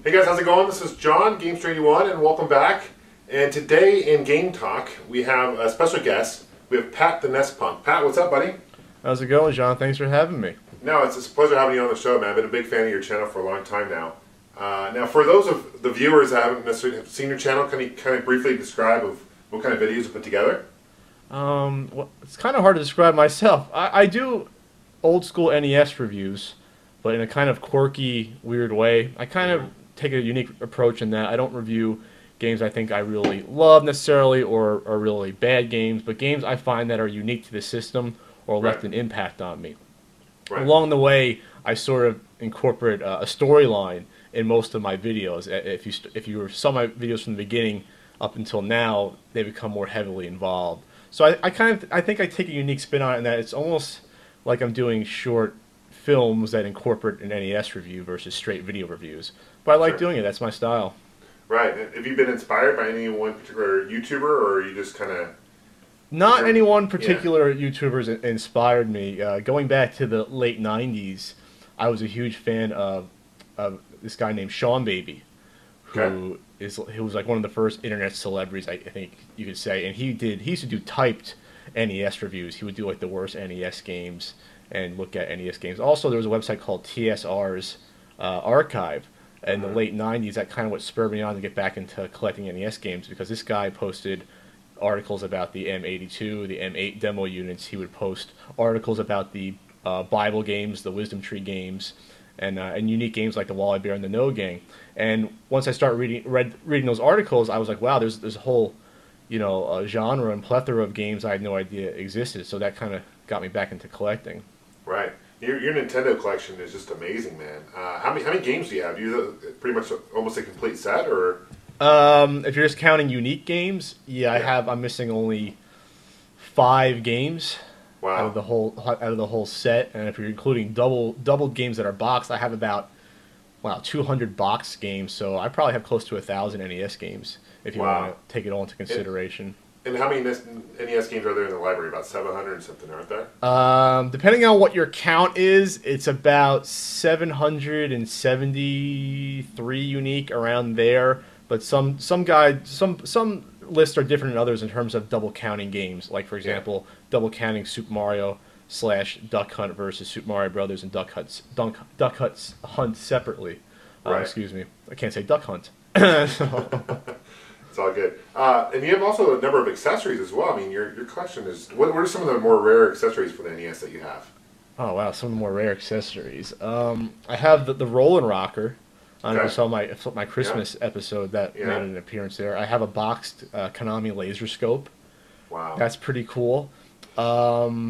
Hey guys, how's it going? This is John, Gamester81, and welcome back. And today in Game Talk, we have a special guest. We have PatTheNESpunk. Pat, what's up, buddy? How's it going, John? Thanks for having me. No, it's a pleasure having you on the show, man. I've been a big fan of your channel for a long time now. Now, for those of the viewers that haven't necessarily seen your channel, can you kind of briefly describe what kind of videos you put together? Well, it's kind of hard to describe myself. I do old school NES reviews, but in a kind of quirky, weird way. I kind of take a unique approach in that I don't review games I think I really love necessarily or are really bad games, but games I find that are unique to the system or left an impact on me. Right. Along the way, I sort of incorporate a storyline in most of my videos. If you saw my videos from the beginning up until now, they become more heavily involved. So I think I take a unique spin on it in that it's almost like I'm doing short films that incorporate an NES review versus straight video reviews. But I like doing it. That's my style. Right. Have you been inspired by any one particular YouTuber, or are you just kind of... Not any one particular YouTuber's inspired me. Going back to the late 90s, I was a huge fan of this guy named Sean Baby, who was like one of the first internet celebrities, I think you could say. And he used to do typed NES reviews. He would do like the worst NES games and look at NES games. Also, there was a website called TSR's Archive in the late 90s. That kind of what spurred me on to get back into collecting NES games, because this guy posted articles about the M82, the M8 demo units. He would post articles about the Bible games, the Wisdom Tree games, and unique games like the Walleye Bear and the No Gang. And once I started reading those articles, I was like, wow, there's a whole genre and plethora of games I had no idea existed. So that kind of got me back into collecting. Right. Your Nintendo collection is just amazing, man. How many games do you have? You pretty much almost a complete set, or? If you're just counting unique games, I'm missing only 5 games out of the whole set, and if you're including doubled games that are boxed, I have about 200 boxed games. So I probably have close to 1,000 NES games if you want to take it all into consideration. And how many NES games are there in the library? About 700 and something, aren't there? Depending on what your count is, it's about 773 unique, around there. But some lists are different than others in terms of double counting games. Like, for example, double counting Super Mario / Duck Hunt versus Super Mario Brothers and Duck Hunt Hunt separately. Excuse me, I can't say Duck Hunt. It's all good. And you have also a number of accessories as well. I mean, your collection is... What are some of the more rare accessories for the NES that you have? Oh, wow, some of the more rare accessories. I have the Rollin' Rocker. I don't know if you saw my Christmas episode that made an appearance there. I have a boxed Konami laser scope. Wow. That's pretty cool. I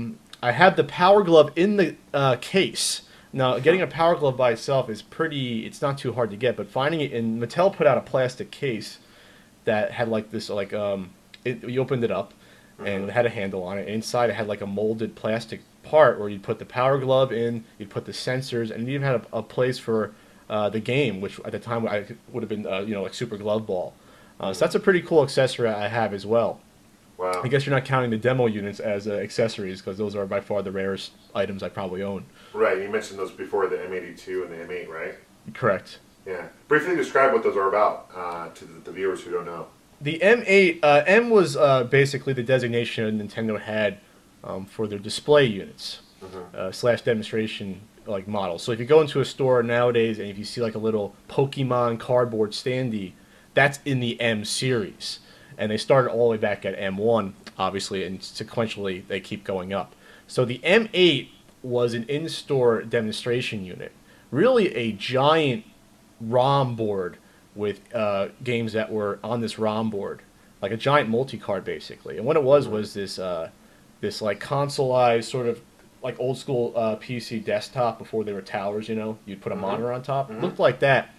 have the Power Glove in the case. Now, getting a Power Glove by itself is it's not too hard to get, but finding it in... Mattel put out a plastic case that had like this, you opened it up, and it had a handle on it. And inside, it had like a molded plastic part where you'd put the Power Glove in, you'd put the sensors, and it even had a place for the game, which at the time would have been, like Super Glove Ball. So that's a pretty cool accessory I have as well. Wow. I guess you're not counting the demo units as accessories, because those are by far the rarest items I probably own. Right. You mentioned those before, the M82 and the M8, right? Correct. Yeah. Briefly describe what those are about to the viewers who don't know. The M8, M was basically the designation Nintendo had for their display units / demonstration models. So if you go into a store nowadays and if you see like a little Pokemon cardboard standee, that's in the M series. And they started all the way back at M1, obviously, and sequentially they keep going up. So the M8 was an in-store demonstration unit. Really a giant ROM board with games that were on this ROM board, like a giant multi-card basically. And what it was this like consoleized sort of like old school PC desktop before they were towers. You'd put a monitor on top. It looked like that,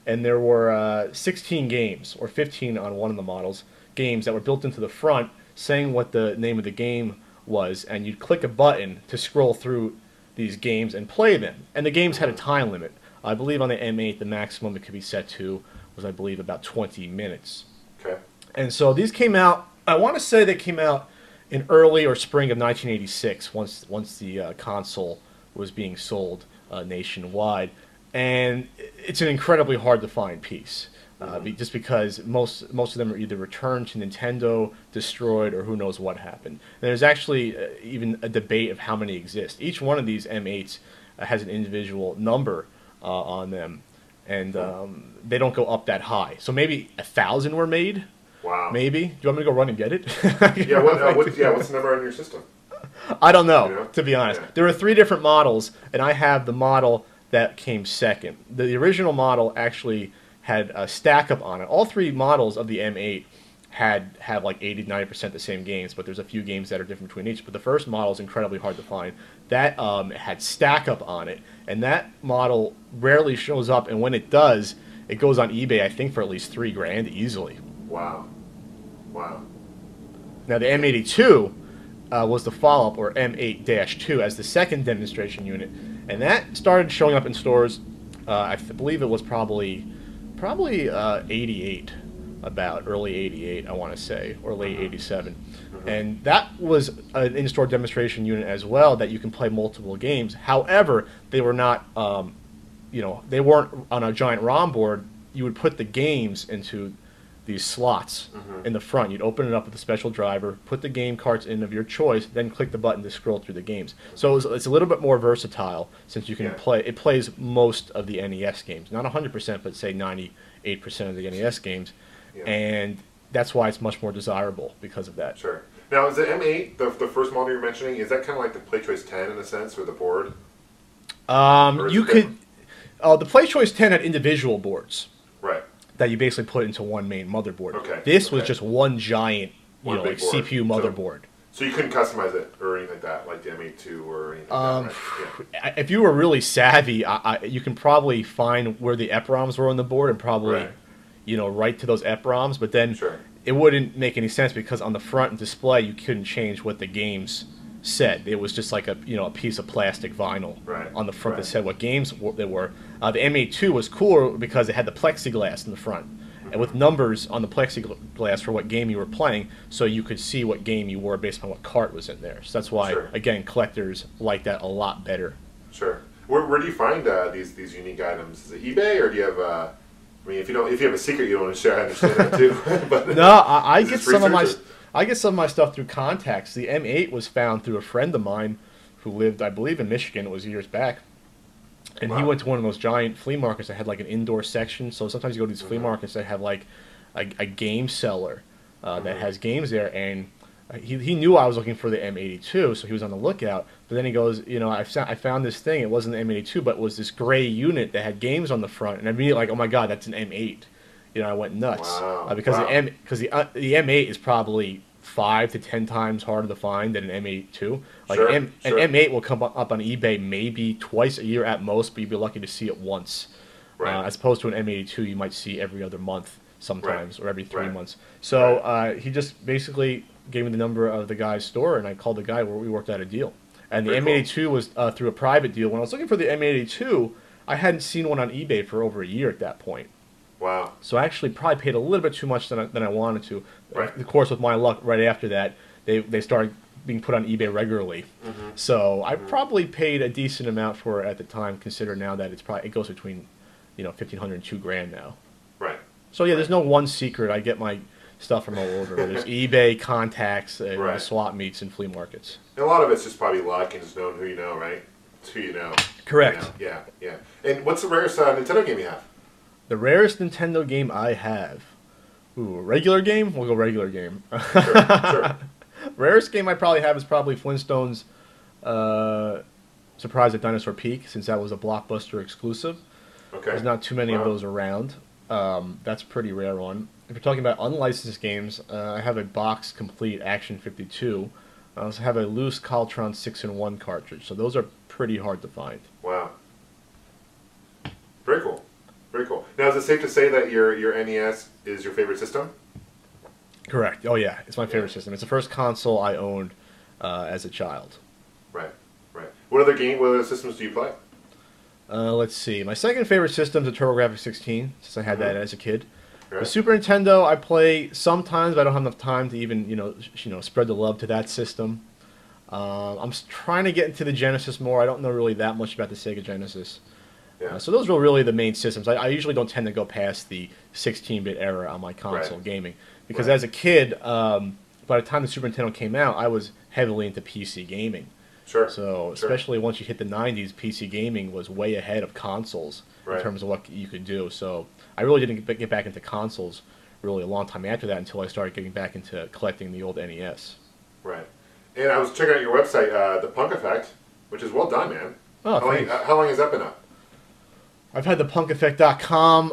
and there were 16 games or 15 on one of the models, games that were built into the front, saying what the name of the game was, and you'd click a button to scroll through these games and play them. And the games had a time limit. I believe on the M8, the maximum it could be set to was, I believe, about 20 minutes. Okay. And so these came out, I want to say they came out in early or spring of 1986, once the console was being sold nationwide. and it's an incredibly hard to find piece. Just because most of them are either returned to Nintendo, destroyed, or who knows what happened. And there's actually even a debate of how many exist. Each one of these M8s has an individual number on them, and they don't go up that high. So maybe 1,000 were made. Wow. Maybe. Do you want me to go run and get it? Yeah. What's the number on your system? I don't know, You know? to be honest. Yeah. There are 3 different models, and I have the model that came second. The original model actually had a stack up on it. All 3 models of the M8 have like 80-90% the same games, but there's a few games that are different between each. But the first model is incredibly hard to find. That had stack up on it, and that model rarely shows up. And when it does, it goes on eBay, I think, for at least $3 grand easily. Wow. Wow. Now the M82 was the follow-up, or M8-2, as the second demonstration unit, and that started showing up in stores. I believe it was probably 88, about early 88, I want to say, or late 87. And that was an in-store demonstration unit as well that you can play multiple games. However, they were not, they weren't on a giant ROM board. You would put the games into these slots in the front. You'd open it up with a special driver, put the game carts in of your choice, then click the button to scroll through the games. So it's a little bit more versatile since you can play. It plays most of the NES games, not 100%, but say 98% of the NES games, and that's why it's much more desirable because of that. Sure. Now, is the M8 the first model you're mentioning? Is that kind of like the PlayChoice 10 in a sense, or the board? You could. The PlayChoice 10 had individual boards. Right. That you basically put into one main motherboard. Okay. This was just one giant, One big board. CPU motherboard. So you couldn't customize it or anything like that, like the M82 or anything like that, right? If you were really savvy, you can probably find where the EPROMs were on the board and probably, write to those EPROMs. But then it wouldn't make any sense because on the front display you couldn't change what the games said. It was just like a piece of plastic vinyl on the front that said what games they were. The M82 was cooler because it had the plexiglass in the front, and with numbers on the plexiglass for what game you were playing, so you could see what game you were based on what cart was in there. So that's why, again, collectors like that a lot better. Sure. Where do you find these unique items? Is it eBay, or do you have? I mean, if you have a secret you don't want to share, I understand that too. But no, I get some of my. I get some of my stuff through contacts. The M8 was found through a friend of mine who lived, I believe, in Michigan. It was years back. And he went to one of those giant flea markets that had like an indoor section. So sometimes you go to these flea markets that have like a game seller that has games there. And he knew I was looking for the M82, so he was on the lookout. But then he goes, I found this thing. It wasn't the M82, but it was this gray unit that had games on the front. And I'm immediately like, oh my God, that's an M8. I went nuts because the M8 is probably 5 to 10 times harder to find than an M82. Like an M8 will come up on eBay maybe twice a year at most, but you'd be lucky to see it once. As opposed to an M82, you might see every other month sometimes, or every 3 months. So he just basically gave me the number of the guy's store, and I called the guy where we worked out a deal. And the M82 was through a private deal. When I was looking for the M82, I hadn't seen one on eBay for over a year at that point. Wow. So I actually probably paid a little bit too much than I wanted to. Of course, with my luck, right after that, they started being put on eBay regularly. So I probably paid a decent amount for it at the time, considering now that it goes between $1,500 and $2 grand now. Right. So yeah, there's no one secret. I get my stuff from all over. There's eBay, contacts, and swap meets and flea markets. And a lot of it's just probably luck and just knowing who you know, right? It's who you know. Correct. Yeah. And what's the rarest Nintendo game you have? The rarest Nintendo game I have. Ooh, a regular game? We'll go regular game. Sure. Rarest game I probably have is probably Flintstones Surprise at Dinosaur Peak, since that was a Blockbuster exclusive. Okay. There's not too many of those around. That's a pretty rare one. If you're talking about unlicensed games, I have a box complete Action 52. I also have a loose Caltron 6-in-1 cartridge, so those are pretty hard to find. Wow. Very cool. Very cool. Now, is it safe to say that your NES is your favorite system? Correct. Oh yeah, it's my favorite system. It's the first console I owned as a child. Right. What other systems do you play? Let's see. My second favorite system is a TurboGrafx 16, since I had that as a kid. Right. The Super Nintendo I play sometimes, but I don't have enough time to even spread the love to that system. I'm trying to get into the Genesis more. I don't know really that much about the Sega Genesis. Yeah. So those were really the main systems. I usually don't tend to go past the 16-bit era on my console Right. gaming because Right. as a kid, by the time the Super Nintendo came out, I was heavily into PC gaming. Sure. So Sure. especially once you hit the 90s, PC gaming was way ahead of consoles in Right. terms of what you could do. So I really didn't get back into consoles really a long time after that until I started getting back into collecting the old NES. Right. And I was checking out your website, The Punk Effect, which is well done, man. Oh, thanks. How long has that been up? I've had the punkeffect.com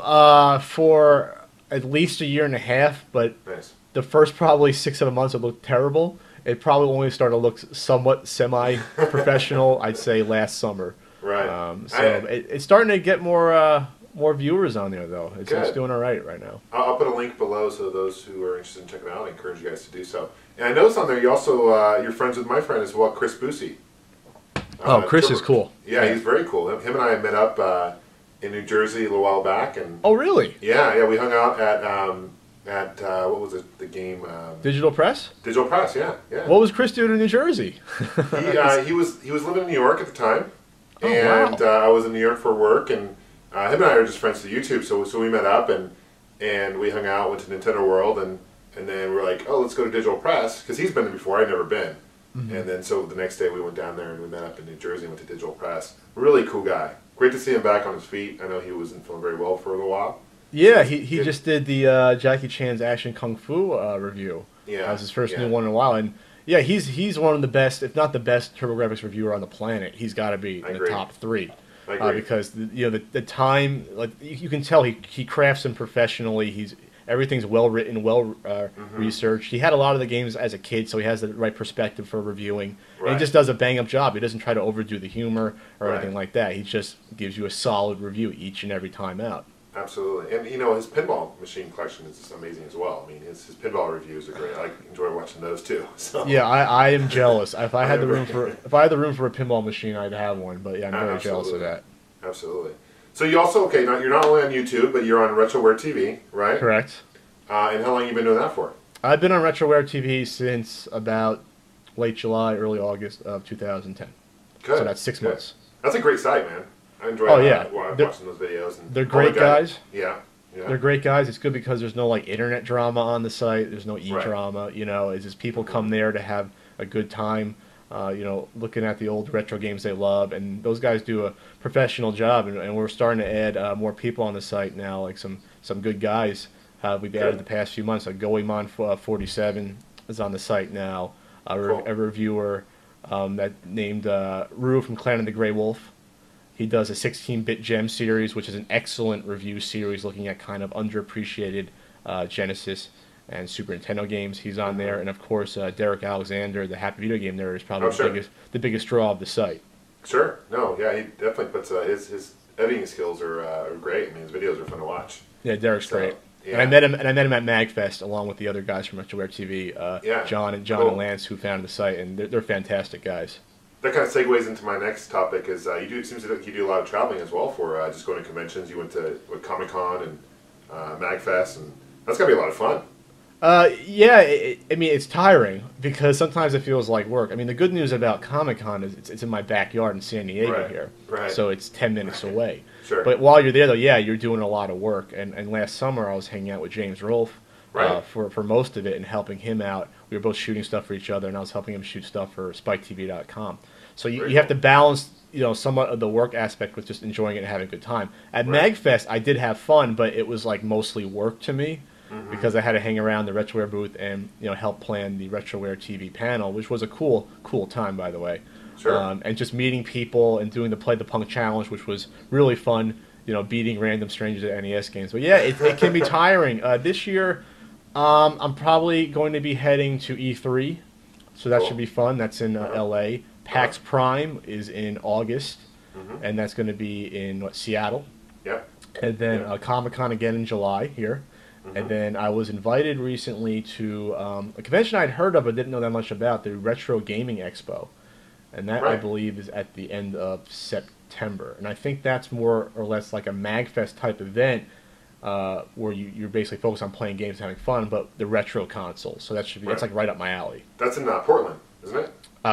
for at least a year and a half, but Nice. the first probably 6 7 months it looked terrible. It probably only started to look somewhat semi-professional, I'd say, last summer. Right. It's starting to get more viewers on there, though. It's doing all right now. I'll put a link below so those who are interested in checking it out, I encourage you guys to do so. And I noticed on there you also, you're friends with my friend as well, Chris Boosie. Chris is cool. Yeah, he's very cool. Him and I met up in New Jersey a little while back. And oh, really? Yeah, we hung out at what was it, the game? Digital Press? Digital Press, yeah. What was Chris doing in New Jersey? he was living in New York at the time. Oh, and wow. I was in New York for work, and him and I are just friends through YouTube, so we met up, and we hung out, went to Nintendo World, and then we were like, oh, let's go to Digital Press, because he's been there before, I'd never been. Mm-hmm. And then so the next day we went down there and we met up in New Jersey and went to Digital Press. Really cool guy. Great to see him back on his feet. I know he wasn't feeling very well for a little while. Yeah, he just did the Jackie Chan's Action Kung Fu review. Yeah. That was his first new one in a while, and yeah, he's one of the best, if not the best, TurboGrafx reviewer on the planet. He's got to be in the top 3. I agree. Because the time, like you can tell, he crafts them professionally. Everything's well written, well researched. He had a lot of the games as a kid, so he has the right perspective for reviewing. Right. And he just does a bang up job. He doesn't try to overdo the humor or anything like that. He just gives you a solid review each and every time out. Absolutely, and his pinball machine collection is just amazing as well. I mean, his pinball reviews are great. I enjoy watching those too. So. Yeah, I am jealous. If I had the room for a pinball machine, I'd have one. But yeah, I'm very jealous of that. Absolutely. So you also you're not only on YouTube, but you're on RetroWare TV, right? Correct. And how long have you been doing that for? I've been on RetroWare TV since about late July, early August of 2010. Good. So that's 6 months. That's a great site, man. I enjoy watching those videos. And they're great guys. Yeah. They're great guys. It's good because there's no internet drama on the site. There's no e-drama. It's just people come there to have a good time. Looking at the old retro games they love, and those guys do a professional job. And we're starting to add more people on the site now, like some good guys. We've added the past few months. Goemon47 is on the site now. A reviewer that named Rue from Clan of the Grey Wolf. He does a 16-bit Gem series, which is an excellent review series looking at kind of underappreciated Genesis and Super Nintendo games. He's on there, and of course Derek Alexander, the Happy Video Game Nerd, is probably the biggest draw of the site. Sure. No. Yeah. He definitely puts his editing skills are great. I mean, his videos are fun to watch. Yeah, Derek's great. Yeah. And I met him at MagFest along with the other guys from RetroWare TV, John and Lance, who founded the site, and they're fantastic guys. That kind of segues into my next topic. Is it seems like you do a lot of traveling as well for just going to conventions. You went to Comic-Con and MagFest, and that's gotta be a lot of fun. Yeah, it's tiring because sometimes it feels like work. I mean, the good news about Comic-Con is it's in my backyard in San Diego here, so it's 10 minutes away. Sure. But while you're there, though, yeah, you're doing a lot of work. And last summer, I was hanging out with James Rolfe for most of it and helping him out. We were both shooting stuff for each other, and I was helping him shoot stuff for SpikeTV.com. So you have to balance, somewhat of the work aspect with just enjoying it and having a good time. At MagFest, I did have fun, but it was mostly work to me. Because I had to hang around the RetroWare booth and help plan the RetroWare TV panel, which was a cool time, by the way. Sure. And just meeting people and doing the Play the Punk challenge, which was really fun. Beating random strangers at NES games. But yeah, it can be tiring. This year, I'm probably going to be heading to E3, so that should be fun. That's in LA. PAX Prime is in August, and that's going to be in Seattle. Yep. And then Comic-Con again in July here. And then I was invited recently to a convention I'd heard of but didn't know that much about, the Retro Gaming Expo. And that, I believe, is at the end of September. And I think that's more or less like a MagFest type event where you're basically focused on playing games and having fun, but the retro console. So that should be that's right up my alley. That's in Portland, isn't it?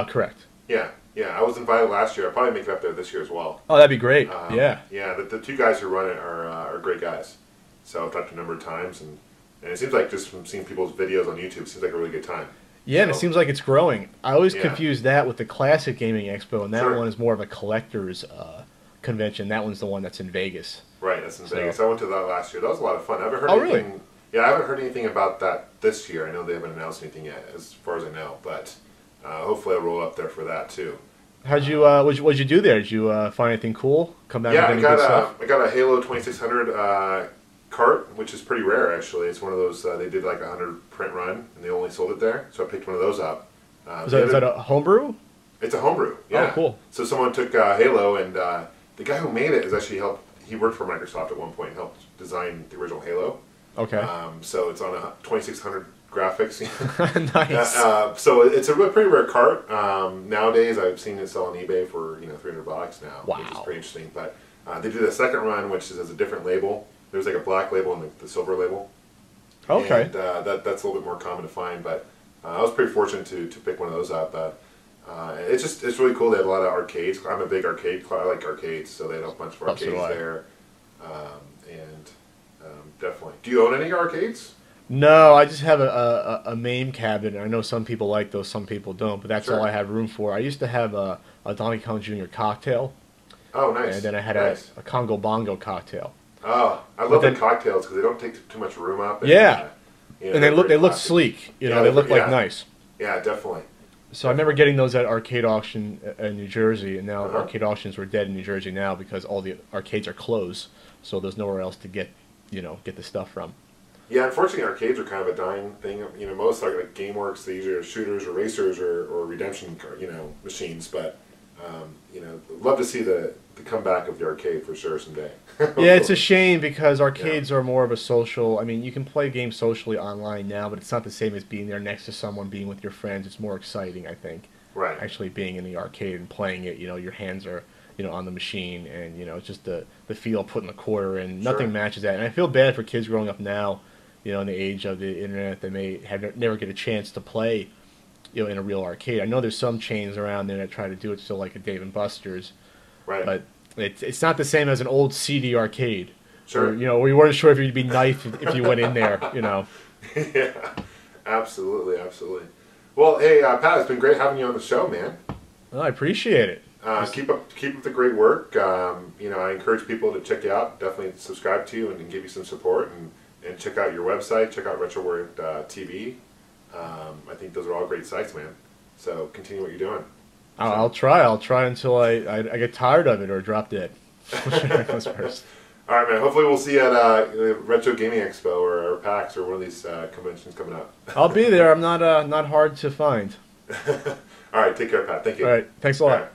Correct. Yeah. Yeah, I was invited last year. I'll probably make it up there this year as well. Oh, that'd be great. Yeah. Yeah, the two guys who run it are great guys. So I've talked to a number of times, and it seems like just from seeing people's videos on YouTube, it seems like a really good time. Yeah, and it seems like it's growing. I always Yeah. confuse that with the Classic Gaming Expo, and that Sure. one is more of a collector's convention. That one's the one that's in Vegas. Right, that's in So- Vegas. I went to that last year. That was a lot of fun. I haven't heard Oh, anything. really? Yeah, I haven't heard anything about that this year. I know they haven't announced anything yet, as far as I know. But hopefully, I'll roll up there for that too. How'd you what'd you do there? Did you find anything cool? Come back Yeah, with any good stuff? I got a Halo 2600 cart, which is pretty rare actually. It's one of those they did like a 100 print run, and they only sold it there. So I picked one of those up. Is that a homebrew? It's a homebrew. Yeah. Oh, cool. So someone took Halo, and the guy who made it is actually helped. He worked for Microsoft at one point and helped design the original Halo. Okay. So it's on a 2600 graphics. Nice. So it's a pretty rare cart. Nowadays, I've seen it sell on eBay for $300 now, which is Wow. pretty interesting. But they did a second run, which has a different label. There's like a black label and the silver label. Okay. And that's a little bit more common to find. But I was pretty fortunate to pick one of those up. It's really cool. They had a lot of arcades. I'm a big arcade. I like arcades, so they had a bunch of arcades there. Definitely. Do you own any arcades? No, I just have a MAME cabinet. I know some people like those, some people don't, but that's Sure. all I have room for. I used to have a Donkey Kong Jr. cocktail, Oh, nice. and then I had nice. a Congo Bongo cocktail. Oh, I love the cocktails because they don't take too much room up. And, Yeah. And they they're look very classy. sleek. Yeah, They look like yeah. nice. Yeah, definitely. So I remember getting those at arcade auction in New Jersey, and now Uh-huh. arcade auctions were dead in New Jersey now because all the arcades are closed. So there's nowhere else to get the stuff from. Yeah, unfortunately, arcades are kind of a dying thing. Most like GameWorks, these are shooters or racers or redemption, machines. But love to see the comeback of the arcade for sure someday. Yeah, it's a shame because arcades are more of a social. I mean, you can play games socially online now, but it's not the same as being there next to someone, being with your friends. It's more exciting, I think. Right. Actually being in the arcade and playing it, your hands are, on the machine, and it's just the feel of putting the quarter in. Nothing Sure. matches that. And I feel bad for kids growing up now, in the age of the internet, that may never get a chance to play, in a real arcade. I know there's some chains around there that try to do it still, like a Dave and Buster's. Right. But it's not the same as an old CD arcade. Sure. Where you weren't sure if you'd be knifed if you went in there, Yeah, absolutely, absolutely. Well, hey, Pat, it's been great having you on the show, man. Well, I appreciate it. Keep up the great work. I encourage people to check you out. Definitely subscribe to you and give you some support, and check out your website. Check out RetroWord TV. I think those are all great sites, man. So continue what you're doing. I'll try. I'll try until I get tired of it or drop dead. Comes first. All right, man. Hopefully we'll see you at Retro Gaming Expo or PAX or one of these conventions coming up. I'll be there. I'm not hard to find. All right. Take care, Pat. Thank you. All right. Thanks a lot. All right.